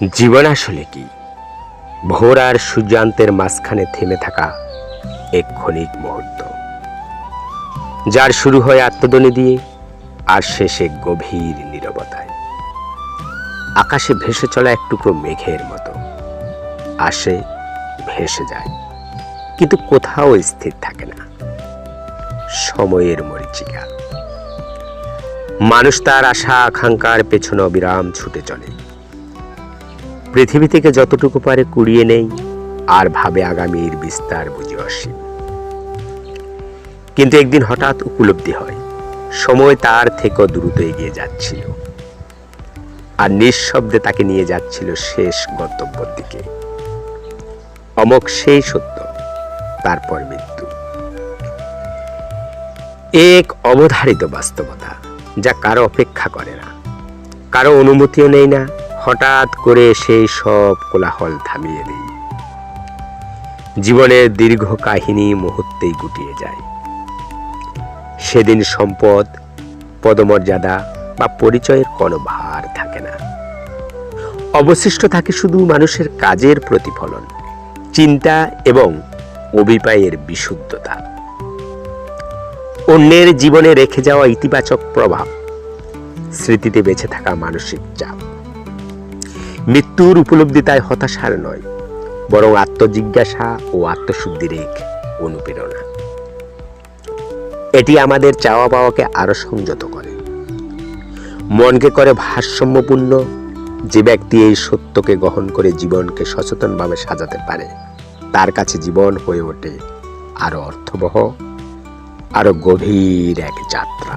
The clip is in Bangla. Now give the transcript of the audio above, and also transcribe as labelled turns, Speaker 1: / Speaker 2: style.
Speaker 1: জীবন আসলে কি? ভোর আর সূর্যান্তের মাঝখানে থেমে থাকা এক ক্ষণিক মুহূর্ত, যার শুরু হয় আত্মধ্বনি দিয়ে আর শেষে গভীর নীরবতায়। আকাশে ভেসে চলা এক টুকরো মেঘের মতো আসে, ভেসে যায়, কিন্তু কোথাও স্থির থাকে না। সময়ের মরীচিকা। মানুষ তার আশা আকাঙ্ক্ষার পেছনে অবিরাম ছুটে চলে, পৃথিবী থেকে যতটুকু পারে কুড়িয়ে নেই আর ভাবে আগামীর বিস্তার বুঝে অসীম। কিন্তু একদিন হঠাৎ উপলব্ধি হয় সময় তার থেকেও দ্রুত এগিয়ে যাচ্ছিল, আর নিঃশব্দে তাকে নিয়ে যাচ্ছিল শেষ গন্তব্যের দিকে। অমোঘ সেই সত্য, তারপর মৃত্যু। এক অবধারিত বাস্তবতা, যা কারো অপেক্ষা করে না, কারো অনুমতিও নেই না, হঠাৎ করে সেই সব কোলাহল থামিয়ে দেই। জীবনের দীর্ঘ কাহিনী মুহূর্তেই গুটিয়ে যায়। সেদিন সম্পদ, পদমর্যাদা বা পরিচয়ের কোনো ভার থাকে না। অবশিষ্ট থাকে শুধু মানুষের কাজের প্রতিফলন, চিন্তা এবং অভিপ্রায়ের বিশুদ্ধতা। অন্যের জীবনে রেখে যাওয়া ইতিবাচক প্রভাব, স্মৃতিতে বেঁচে থাকা মানসিক চাপ। মৃত্যুর উপলব্ধি তাই হতাশার নয়, বরং আত্মজিজ্ঞাসা ও আত্মশুদ্ধির এক অনুপ্রেরণা। এটি আমাদের চাওয়া পাওয়াকে আরো সংযত করে, মনকে করে ভারসাম্যপূর্ণ। যে ব্যক্তি এই সত্যকে গ্রহণ করে জীবনকে সচেতনভাবে সাজাতে পারে, তার কাছে জীবন হয়ে ওঠে আরো অর্থবহ, আরো গভীর এক যাত্রা।